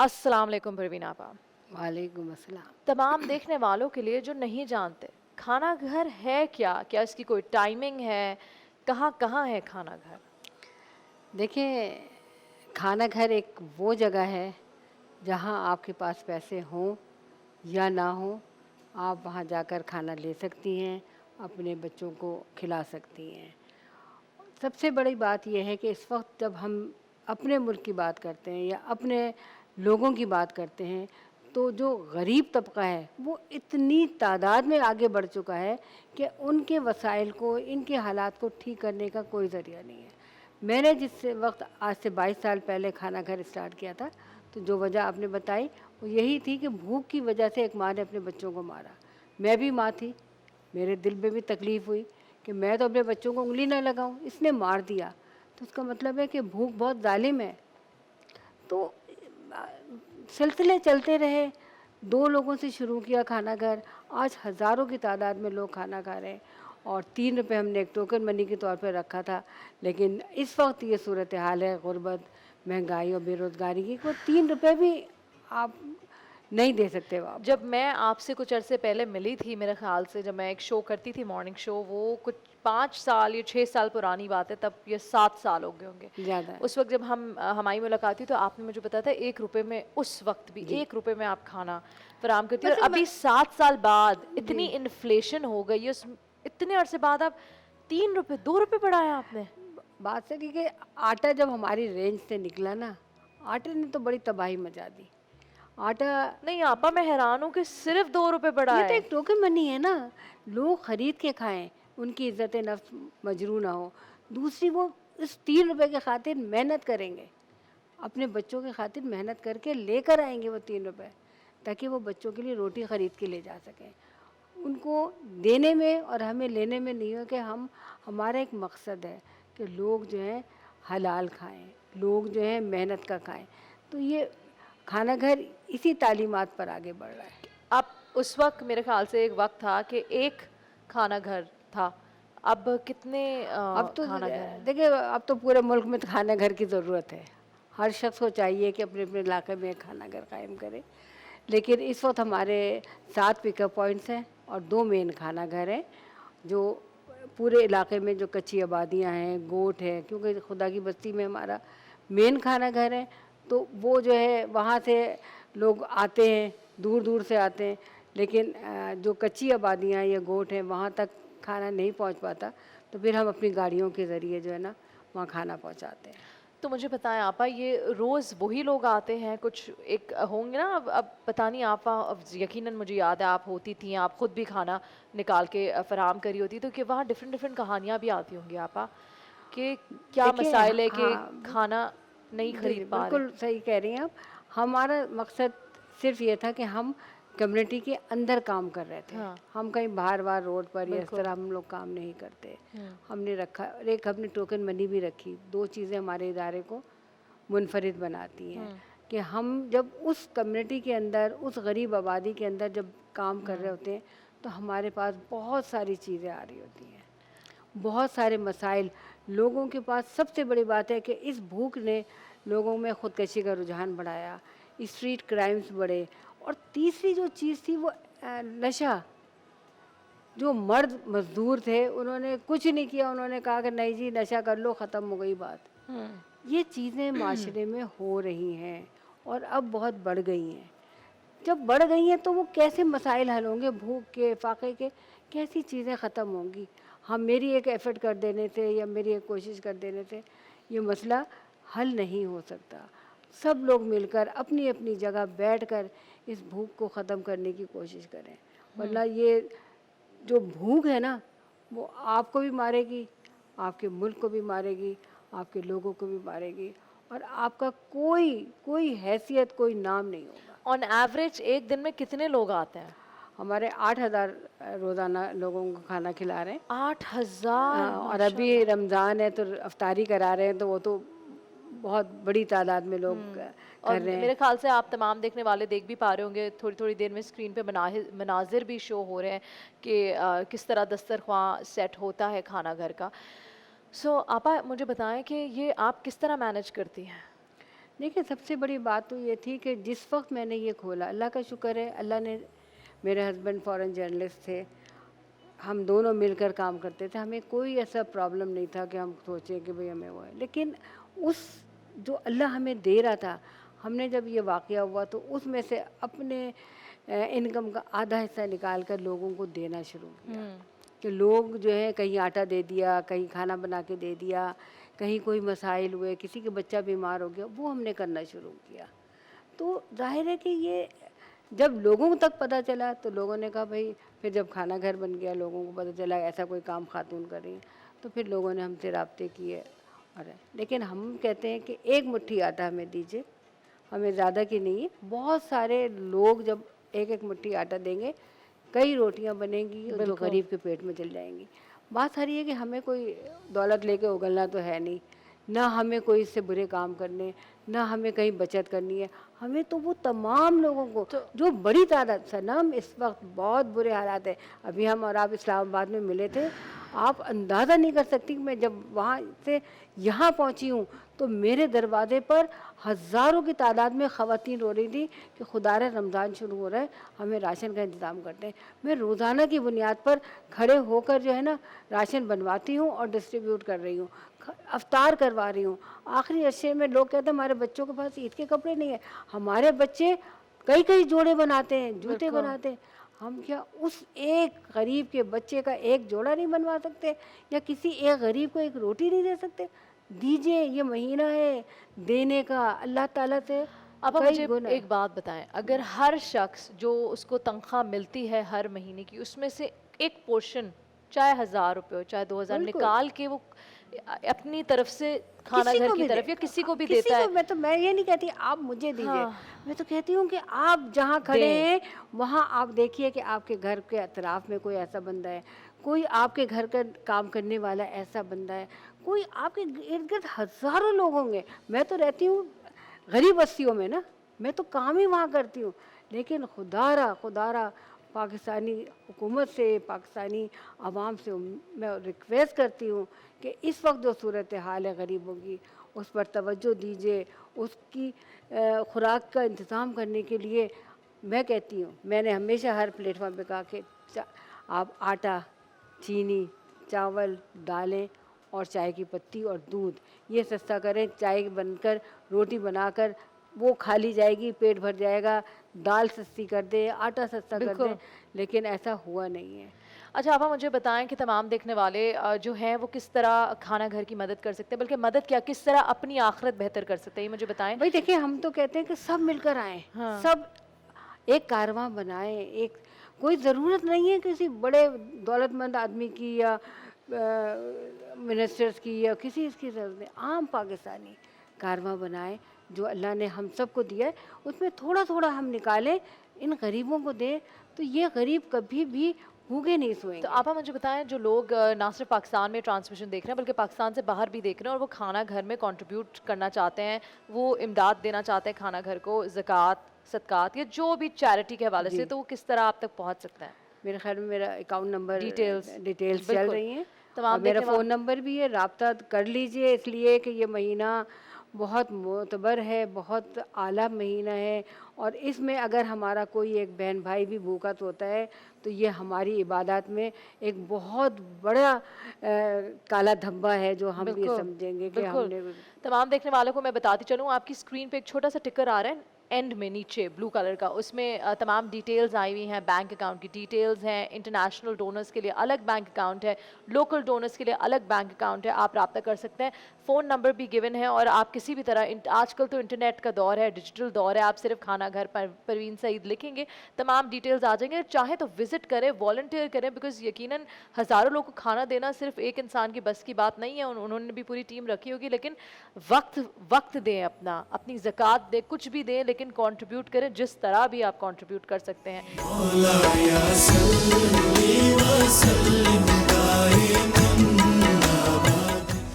السلام علیکم پروین آپا. وعلیکم السلام. تمام دیکھنے والوں کے لیے جو نہیں جانتے کھانا گھر ہے کیا کیا اس کی کوئی ٹائمنگ ہے, کہاں کہاں ہے کھانا گھر؟ دیکھیں, کھانا گھر ایک وہ جگہ ہے جہاں آپ کے پاس پیسے ہوں یا نہ ہوں, آپ وہاں جا کر کھانا لے سکتی ہیں, اپنے بچوں کو کھلا سکتی ہیں. سب سے بڑی بات یہ ہے کہ اس وقت جب ہم اپنے ملک کی بات کرتے ہیں یا اپنے لوگوں کی بات کرتے ہیں, تو جو غریب طبقہ ہے وہ اتنی تعداد میں آگے بڑھ چکا ہے کہ ان کے وسائل کو, ان کے حالات کو ٹھیک کرنے کا کوئی ذریعہ نہیں ہے. میں نے جس وقت آج سے 22 سال پہلے کھانا گھر اسٹارٹ کیا تھا, تو جو وجہ آپ نے بتائی وہ یہی تھی کہ بھوک کی وجہ سے ایک ماں نے اپنے بچوں کو مارا. میں بھی ماں تھی, میرے دل میں بھی تکلیف ہوئی کہ میں تو اپنے بچوں کو انگلی نہ لگاؤں, اس نے مار دیا. تو اس کا مطلب ہے کہ بھوک بہت ظالم ہے. تو سلسلے چلتے رہے, 2 لوگوں سے شروع کیا کھانا گھر, آج ہزاروں کی تعداد میں لوگ کھانا کھا رہے ہیں. اور 3 روپے ہم نے ایک ٹوکن منی کے طور پہ رکھا تھا, لیکن اس وقت یہ صورتحال ہے غربت, مہنگائی اور بے روزگاری کی, کو 3 روپے بھی آپ نہیں دے سکتے آپ. جب میں آپ سے کچھ عرصے پہلے ملی تھی, میرے خیال سے جب میں ایک شو کرتی تھی مارننگ شو, وہ کچھ 5 سال یا 6 سال پرانی بات ہے, تب یہ 7 سال ہو گئے ہوں گے. زیادہ ہے. اس وقت جب ہماری ملاقات تھی تو آپ نے مجھے بتایا تھا 1 روپے میں, اس وقت بھی جی 1 روپے میں آپ کھانا فراہم کرتی ہیں. اور مطلب ابھی 7 سال بعد جی اتنی انفلیشن ہو گئی ہے, اتنے عرصے بعد آپ 3 روپے 2 روپے بڑھایا آپ نے. بات سے کہ آٹا جب ہماری رینج سے نکلا نا, آٹے نے تو بڑی تباہی مچا دی. آٹا نہیں آپا, میں حیران ہوں کہ صرف 2 روپے یہ تو بڑھائے. ایک ٹوکن منی ہے نا, لوگ خرید کے کھائیں, ان کی عزت نفس مجروح نہ ہو. دوسری وہ اس 3 روپے کے خاطر محنت کریں گے, اپنے بچوں کے خاطر محنت کر کے لے کر آئیں گے وہ 3 روپے, تاکہ وہ بچوں کے لیے روٹی خرید کے لے جا سکیں. ان کو دینے میں اور ہمیں لینے میں نہیں ہو کہ ہمارا ایک مقصد ہے کہ لوگ جو ہیں حلال کھائیں, لوگ جو ہیں محنت کا کھائیں. تو یہ کھانا گھر اسی تعلیمات پر آگے بڑھ رہا ہے. اب اس وقت میرے خیال سے ایک وقت تھا کہ ایک کھانا گھر تھا, اب کتنے اب تو کھانا گھر ہیں؟ دیکھیں, اب تو پورے ملک میں کھانا گھر کی ضرورت ہے. ہر شخص کو چاہیے کہ اپنے اپنے علاقے میں کھانا گھر قائم کرے. لیکن اس وقت ہمارے 7 پک اپ پوائنٹس ہیں اور 2 مین کھانا گھر ہیں, جو پورے علاقے میں جو کچی آبادیاں ہیں, گوٹ ہے, کیونکہ خدا کی بستی میں ہمارا مین کھانا گھر ہے. تو وہ جو ہے وہاں سے لوگ آتے ہیں, دور دور سے آتے ہیں, لیکن جو کچی آبادیاں یا گوٹ ہیں وہاں تک کھانا نہیں پہنچ پاتا, تو پھر ہم اپنی گاڑیوں کے ذریعے جو ہے نا وہاں کھانا پہنچاتے ہیں. تو مجھے بتائیں آپا, یہ روز وہی لوگ آتے ہیں, کچھ ایک ہوں گے نا, اب پتہ نہیں آپا, یقیناً مجھے یاد ہے آپ ہوتی تھیں, آپ خود بھی کھانا نکال کے فراہم کری ہوتی, تو کہ وہاں ڈفرینٹ کہانیاں بھی آتی ہوں گی آپا, کہ کیا دیکھیں, مسائل ہے کہ ہاں کھانا نہیں جی جی خرید پا رہے. بالکل صحیح کہہ رہی ہیں آپ. ہمارا مقصد صرف یہ تھا کہ ہم کمیونٹی کے اندر کام کر رہے تھے, ہاں ہم کہیں باہر باہر روڈ پر یا اس بالکل. طرح ہم لوگ کام نہیں کرتے. ہم نے رکھا, اور ایک ہم نے ٹوکن منی بھی رکھی. 2 چیزیں ہمارے ادارے کو منفرد بناتی ہیں, کہ ہم جب اس کمیونٹی کے اندر, اس غریب آبادی کے اندر جب کام کر رہے ہوتے ہیں, تو ہمارے پاس بہت ساری چیزیں آ رہی ہوتی ہیں, بہت سارے مسائل لوگوں کے پاس. سب سے بڑی بات ہے کہ اس بھوک نے لوگوں میں خودکشی کا رجحان بڑھایا, اسٹریٹ کرائمز بڑھے. اور تیسری جو چیز تھی وہ نشہ. جو مرد مزدور تھے انہوں نے کچھ نہیں کیا, انہوں نے کہا کہ نہیں جی نشہ کر لو, ختم ہو گئی بات. یہ چیزیں معاشرے میں ہو رہی ہیں اور اب بہت بڑھ گئی ہیں. جب بڑھ گئی ہیں تو وہ کیسے مسائل حل ہوں گے, بھوک کے, فاقے کے, کیسی چیزیں ختم ہوں گی. ہم میری ایک ایفرٹ کر دینے سے یا میری ایک کوشش کر دینے سے یہ مسئلہ حل نہیں ہو سکتا. سب لوگ مل کر اپنی اپنی جگہ بیٹھ کر اس بھوک کو ختم کرنے کی کوشش کریں, ورنہ یہ جو بھوک ہے نا وہ آپ کو بھی مارے گی, آپ کے ملک کو بھی مارے گی, آپ کے لوگوں کو بھی مارے گی, اور آپ کا کوئی حیثیت, کوئی نام نہیں ہوگا. آن ایوریج ایک دن میں کتنے لوگ آتے ہیں؟ ہمارے 8,000 روزانہ لوگوں کو کھانا کھلا رہے ہیں. 8,000 اور ماشاء ابھی اللہ. رمضان ہے تو افطاری کرا رہے ہیں, تو وہ تو بہت بڑی تعداد میں لوگ اور کر رہے ہیں. میرے خیال سے آپ تمام دیکھنے والے دیکھ بھی پا رہے ہوں گے, تھوڑی تھوڑی دیر میں اسکرین پہ مناظر بھی شو ہو رہے ہیں کہ کس طرح دسترخواں سیٹ ہوتا ہے کھانا گھر کا. سو آپا مجھے بتائیں کہ یہ آپ کس طرح مینج کرتی ہیں؟ دیکھیں سب سے بڑی بات تو یہ تھی کہ جس وقت میں نے یہ کھولا، اللہ کا شکر ہے، اللہ نے، میرے ہسبینڈ فورن جرنلسٹ تھے، ہم دونوں مل کر کام کرتے تھے، ہمیں کوئی ایسا پرابلم نہیں تھا کہ ہم سوچیں کہ بھئی ہمیں وہ ہے، لیکن اس جو اللہ ہمیں دے رہا تھا، ہم نے جب یہ واقعہ ہوا تو اس میں سے اپنے انکم کا آدھا حصہ نکال کر لوگوں کو دینا شروع کیا، کہ لوگ جو ہے کہیں آٹا دے دیا، کہیں کھانا بنا کے دے دیا، کہیں کوئی مسائل ہوئے، کسی کے بچہ بیمار ہو گیا، وہ ہم نے کرنا شروع کیا۔ تو ظاہر ہے کہ یہ جب لوگوں تک پتہ چلا تو لوگوں نے کہا بھائی، پھر جب کھانا گھر بن گیا، لوگوں کو پتہ چلا ایسا کوئی کام خاتون کر رہی ہیں، تو پھر لوگوں نے ہم سے رابطے کیے، اور لیکن ہم کہتے ہیں کہ ایک مٹھی آٹا ہمیں دیجیے، ہمیں زیادہ کی نہیں ہے، بہت سارے لوگ جب ایک ایک مٹھی آٹا دیں گے، کئی روٹیاں بنیں گی جو غریب کے پیٹ میں چل جائیں گی۔ بات ساری ہے کہ ہمیں کوئی دولت لے کے اگلنا تو ہے نہیں، نہ ہمیں کوئی اس سے برے کام کرنے، نہ ہمیں کہیں بچت کرنی ہے، ہمیں تو وہ تمام لوگوں کو جو بڑی تعداد، سنم اس وقت بہت برے حالات ہیں، ابھی ہم اور آپ اسلام آباد میں ملے تھے، آپ اندازہ نہیں کر سکتی کہ میں جب وہاں سے یہاں پہنچی ہوں تو میرے دروازے پر ہزاروں کی تعداد میں خواتین رو رہی تھی کہ خدا رے رمضان شروع ہو رہا ہے، ہمیں راشن کا انتظام کرتے ہیں۔ میں روزانہ کی بنیاد پر کھڑے ہو کر جو ہے نا راشن بنواتی ہوں اور ڈسٹریبیوٹ کر رہی ہوں، افطار کروا رہی ہوں۔ آخری عرصے میں لوگ کہتے ہیں ہمارے بچوں کے پاس عید کے کپڑے نہیں ہیں، ہمارے بچے کئی کئی جوڑے بناتے ہیں، جوتے بناتے ہیں، ہم کیا اس ایک غریب کے بچے کا ایک جوڑا نہیں بنوا سکتے، یا کسی ایک غریب کو ایک روٹی نہیں دے سکتے؟ دیجئے، یہ مہینہ ہے دینے کا، اللہ تعالیٰ سے اب مجھے ایک بات بتائیں، اگر ہر شخص جو اس کو تنخواہ ملتی ہے ہر مہینے کی، اس میں سے ایک پورشن چاہے 1000 روپے ہو چاہے 2000 نکال کے وہ اپنی طرف سے کھانا گھر کی طرف یا کسی کو بھی دیتا ہے، میں یہ نہیں کہتی آپ مجھے دیجئے، میں تو کہتی ہوں کہ آپ جہاں کھڑے ہیں وہاں آپ دیکھیے کہ آپ کے گھر کے اطراف میں کوئی ایسا بندہ ہے، کوئی آپ کے گھر کا کام کرنے والا ایسا بندہ ہے، کوئی آپ کے ارد گرد ہزاروں لوگ ہوں گے۔ میں تو رہتی ہوں غریب بستیوں میں نا، میں تو کام ہی وہاں کرتی ہوں، لیکن خدا را پاکستانی حکومت سے، پاکستانی عوام سے میں ریکویسٹ کرتی ہوں کہ اس وقت جو صورتحال ہے غریبوں کی، اس پر توجہ دیجیے، اس کی خوراک کا انتظام کرنے کے لیے میں کہتی ہوں، میں نے ہمیشہ ہر پلیٹ فارم پہ کہا کہ آپ آٹا، چینی، چاول، دالیں اور چائے کی پتی اور دودھ یہ سستا کریں، چائے بن کر روٹی بنا کر وہ کھا لی جائے گی، پیٹ بھر جائے گا، دال سستی کر دیں، آٹا سستا کر دیں، لیکن ایسا ہوا نہیں ہے۔ اچھا آپا مجھے بتائیں کہ تمام دیکھنے والے جو ہیں وہ کس طرح کھانا گھر کی مدد کر سکتے ہیں، بلکہ مدد کیا کس طرح اپنی آخرت بہتر کر سکتے ہیں، یہ مجھے بتائیں۔ بھائی دیکھیں، ہم تو کہتے ہیں کہ سب مل کر آئیں، سب ایک کارواں بنائیں، ایک کوئی ضرورت نہیں ہے کسی بڑے دولت مند آدمی کی یا منسٹرز کی یا کسی اس کی ضرورت نہیں، عام پاکستانی کارواں بنائیں جو اللہ نے ہم سب کو دیا ہے، اس میں تھوڑا تھوڑا ہم نکالیں، ان غریبوں کو دیں، تو یہ غریب کبھی بھی بھوکے نہیں سوئیں گے۔ تو آپا مجھے بتائیں، جو لوگ نہ صرف پاکستان میں ٹرانسمیشن دیکھ رہے ہیں بلکہ پاکستان سے باہر بھی دیکھ رہے ہیں اور وہ کھانا گھر میں کنٹریبیوٹ کرنا چاہتے ہیں، وہ امداد دینا چاہتے ہیں کھانا گھر کو، زکوٰۃ، صدقات یا جو بھی چیریٹی کے حوالے سے، تو وہ کس طرح آپ تک پہنچ سکتے ہیں؟ میرے خیال میں میرا اکاؤنٹ نمبر ڈیٹیلز چل بالکل رہی ہیں، تمام اور میرا فون نمبر بھی ہے، رابطہ کر لیجئے، اس لیے کہ یہ مہینہ بہت معتبر ہے، بہت اعلیٰ مہینہ ہے، اور اس میں اگر ہمارا کوئی ایک بہن بھائی بھی بھوکا ہوتا ہے تو یہ ہماری عبادات میں ایک بہت بڑا کالا دھبا ہے جو ہم یہ سمجھیں گے کہ ہم نے۔ تمام دیکھنے والوں کو میں بتاتی چلوں، آپ کی اسکرین پہ ایک چھوٹا سا ٹکر آ رہا ہے اینڈ میں نیچے بلو کلر کا، اس میں تمام ڈیٹیلز آئی ہوئی ہیں، بینک اکاؤنٹ کی ڈیٹیلز ہیں، انٹرنیشنل ڈونرز کے لیے الگ بینک اکاؤنٹ ہے، لوکل ڈونرز کے لیے الگ بینک اکاؤنٹ ہے، آپ رابطہ کر سکتے ہیں، فون نمبر بھی گیون ہے، اور آپ کسی بھی طرح، آج کل تو انٹرنیٹ کا دور ہے، ڈیجیٹل دور ہے، آپ صرف کھانا گھر پر پروین سعید لکھیں گے تمام ڈیٹیلز آ جائیں گے، چاہیں تو وزٹ کریں، والنٹیئر کریں، بیکاز یقیناً ہزاروں لوگوں کو کھانا دینا صرف ایک انسان کی بس کی بات نہیں ہے، انہوں نے بھی پوری ٹیم رکھی ہوگی، لیکن وقت دیں، اپنی زکوٰۃ دیں، کچھ بھی دیں، لیکن کنٹریبیوٹ کریں جس طرح بھی آپ کنٹریبیوٹ کر سکتے ہیں۔